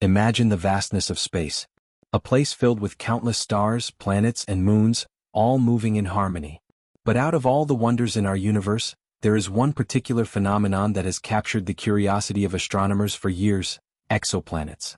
Imagine the vastness of space. A place filled with countless stars, planets, and moons, all moving in harmony. But out of all the wonders in our universe, there is one particular phenomenon that has captured the curiosity of astronomers for years: exoplanets.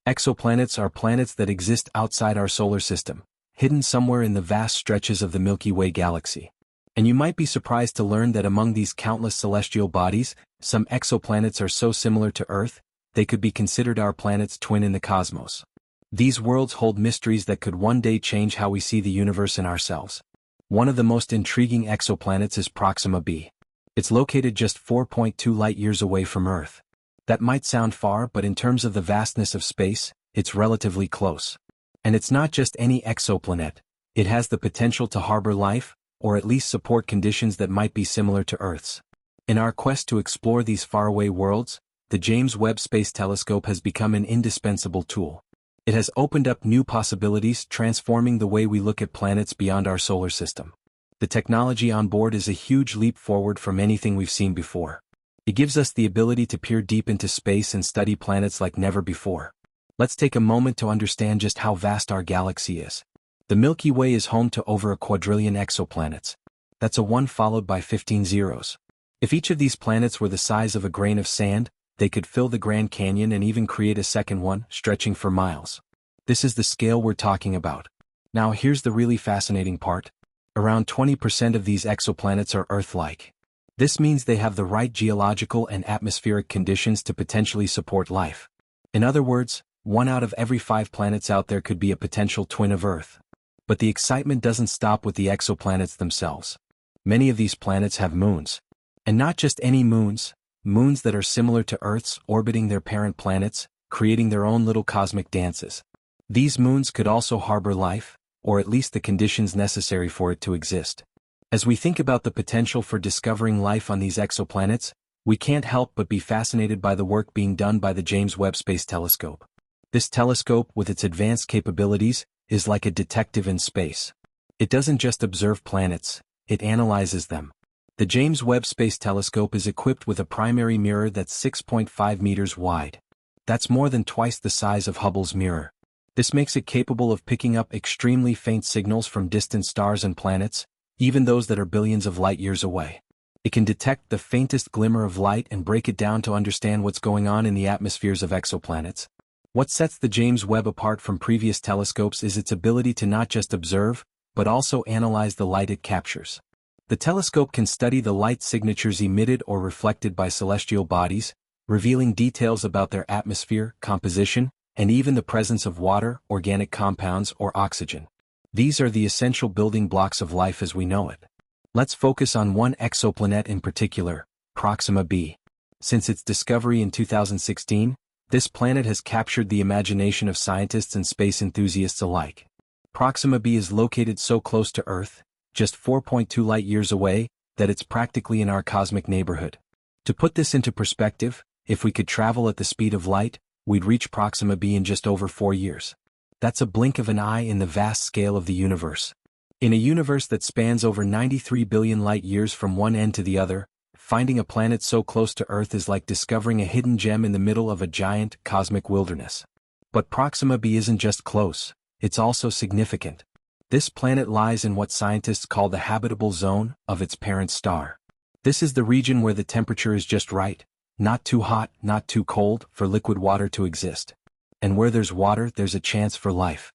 Exoplanets are planets that exist outside our solar system, hidden somewhere in the vast stretches of the Milky Way galaxy. And you might be surprised to learn that among these countless celestial bodies, some exoplanets are so similar to Earth, they could be considered our planet's twin in the cosmos. These worlds hold mysteries that could one day change how we see the universe and ourselves. One of the most intriguing exoplanets is Proxima b. It's located just 4.2 light-years away from Earth. That might sound far, but in terms of the vastness of space, it's relatively close. And it's not just any exoplanet. It has the potential to harbor life, or at least support conditions that might be similar to Earth's. In our quest to explore these faraway worlds, the James Webb Space Telescope has become an indispensable tool. It has opened up new possibilities, transforming the way we look at planets beyond our solar system. The technology on board is a huge leap forward from anything we've seen before. It gives us the ability to peer deep into space and study planets like never before. Let's take a moment to understand just how vast our galaxy is. The Milky Way is home to over a quadrillion exoplanets. That's a 1 followed by 15 zeros. If each of these planets were the size of a grain of sand, they could fill the Grand Canyon and even create a second one, stretching for miles. This is the scale we're talking about. Now here's the really fascinating part. Around 20% of these exoplanets are Earth-like. This means they have the right geological and atmospheric conditions to potentially support life. In other words, 1 out of every 5 planets out there could be a potential twin of Earth. But the excitement doesn't stop with the exoplanets themselves. Many of these planets have moons. And not just any moons, moons that are similar to Earth's, orbiting their parent planets, creating their own little cosmic dances. These moons could also harbor life, or at least the conditions necessary for it to exist. As we think about the potential for discovering life on these exoplanets, we can't help but be fascinated by the work being done by the James Webb Space Telescope. This telescope, with its advanced capabilities, is like a detective in space. It doesn't just observe planets, it analyzes them. The James Webb Space Telescope is equipped with a primary mirror that's 6.5 meters wide. That's more than twice the size of Hubble's mirror. This makes it capable of picking up extremely faint signals from distant stars and planets, even those that are billions of light-years away. It can detect the faintest glimmer of light and break it down to understand what's going on in the atmospheres of exoplanets. What sets the James Webb apart from previous telescopes is its ability to not just observe, but also analyze the light it captures. The telescope can study the light signatures emitted or reflected by celestial bodies, revealing details about their atmosphere, composition, and even the presence of water, organic compounds, or oxygen. These are the essential building blocks of life as we know it. Let's focus on one exoplanet in particular, Proxima b. Since its discovery in 2016, this planet has captured the imagination of scientists and space enthusiasts alike. Proxima b is located so close to Earth, just 4.2 light-years away, that it's practically in our cosmic neighborhood. To put this into perspective, if we could travel at the speed of light, we'd reach Proxima b in just over 4 years. That's a blink of an eye in the vast scale of the universe. In a universe that spans over 93 billion light-years from one end to the other, finding a planet so close to Earth is like discovering a hidden gem in the middle of a giant, cosmic wilderness. But Proxima b isn't just close, it's also significant. This planet lies in what scientists call the habitable zone of its parent star. This is the region where the temperature is just right, not too hot, not too cold, for liquid water to exist. And where there's water, there's a chance for life.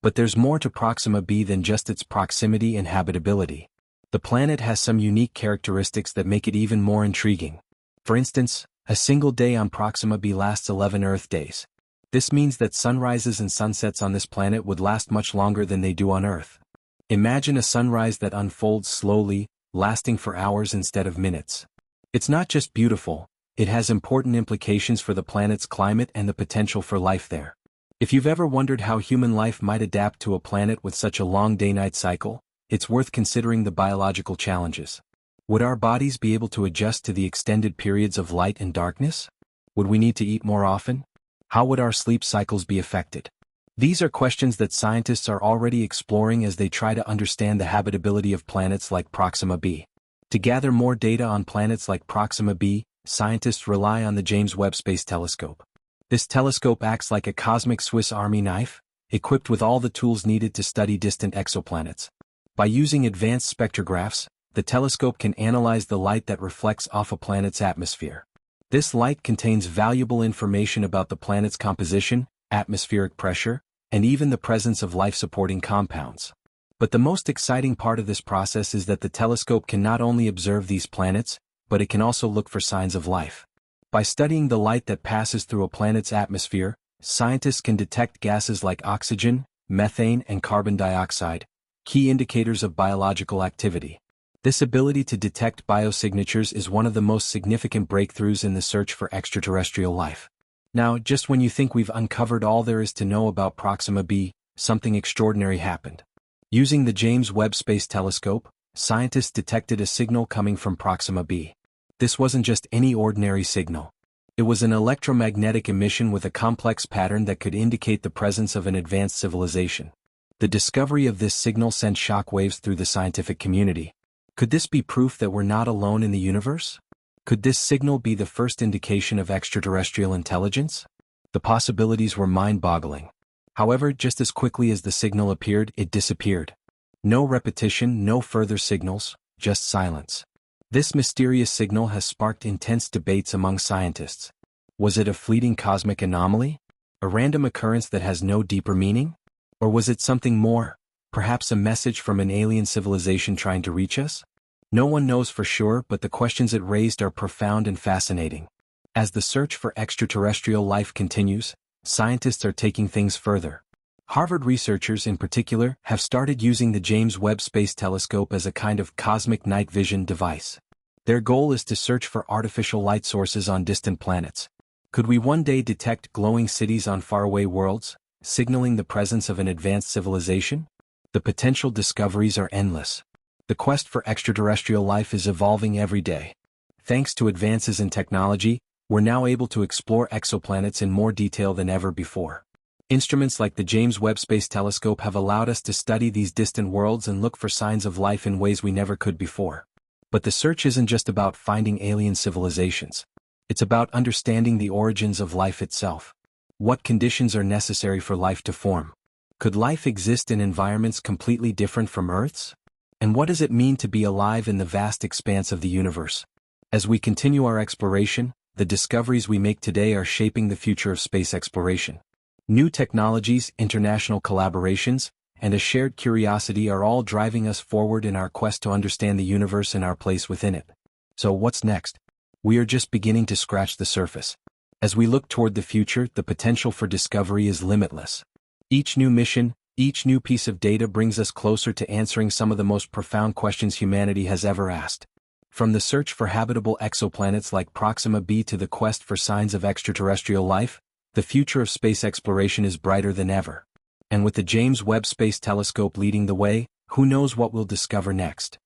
But there's more to Proxima b than just its proximity and habitability. The planet has some unique characteristics that make it even more intriguing. For instance, a single day on Proxima b lasts 11 Earth days. This means that sunrises and sunsets on this planet would last much longer than they do on Earth. Imagine a sunrise that unfolds slowly, lasting for hours instead of minutes. It's not just beautiful, it has important implications for the planet's climate and the potential for life there. If you've ever wondered how human life might adapt to a planet with such a long day-night cycle, it's worth considering the biological challenges. Would our bodies be able to adjust to the extended periods of light and darkness? Would we need to eat more often? How would our sleep cycles be affected? These are questions that scientists are already exploring as they try to understand the habitability of planets like Proxima b. To gather more data on planets like Proxima b, scientists rely on the James Webb Space Telescope. This telescope acts like a cosmic Swiss Army knife, equipped with all the tools needed to study distant exoplanets. By using advanced spectrographs, the telescope can analyze the light that reflects off a planet's atmosphere. This light contains valuable information about the planet's composition, atmospheric pressure, and even the presence of life-supporting compounds. But the most exciting part of this process is that the telescope can not only observe these planets, but it can also look for signs of life. By studying the light that passes through a planet's atmosphere, scientists can detect gases like oxygen, methane, and carbon dioxide, key indicators of biological activity. This ability to detect biosignatures is one of the most significant breakthroughs in the search for extraterrestrial life. Now, just when you think we've uncovered all there is to know about Proxima b, something extraordinary happened. Using the James Webb Space Telescope, scientists detected a signal coming from Proxima b. This wasn't just any ordinary signal. It was an electromagnetic emission with a complex pattern that could indicate the presence of an advanced civilization. The discovery of this signal sent shockwaves through the scientific community. Could this be proof that we're not alone in the universe? Could this signal be the first indication of extraterrestrial intelligence? The possibilities were mind-boggling. However, just as quickly as the signal appeared, it disappeared. No repetition, no further signals, just silence. This mysterious signal has sparked intense debates among scientists. Was it a fleeting cosmic anomaly? A random occurrence that has no deeper meaning? Or was it something more? Perhaps a message from an alien civilization trying to reach us? No one knows for sure, but the questions it raised are profound and fascinating. As the search for extraterrestrial life continues, scientists are taking things further. Harvard researchers in particular have started using the James Webb Space Telescope as a kind of cosmic night vision device. Their goal is to search for artificial light sources on distant planets. Could we one day detect glowing cities on faraway worlds, signaling the presence of an advanced civilization? The potential discoveries are endless. The quest for extraterrestrial life is evolving every day. Thanks to advances in technology, we're now able to explore exoplanets in more detail than ever before. Instruments like the James Webb Space Telescope have allowed us to study these distant worlds and look for signs of life in ways we never could before. But the search isn't just about finding alien civilizations. It's about understanding the origins of life itself. What conditions are necessary for life to form? Could life exist in environments completely different from Earth's? And what does it mean to be alive in the vast expanse of the universe? As we continue our exploration, the discoveries we make today are shaping the future of space exploration. New technologies, international collaborations, and a shared curiosity are all driving us forward in our quest to understand the universe and our place within it. So what's next? We are just beginning to scratch the surface. As we look toward the future, the potential for discovery is limitless. Each new mission, each new piece of data brings us closer to answering some of the most profound questions humanity has ever asked. From the search for habitable exoplanets like Proxima b to the quest for signs of extraterrestrial life, the future of space exploration is brighter than ever. And with the James Webb Space Telescope leading the way, who knows what we'll discover next?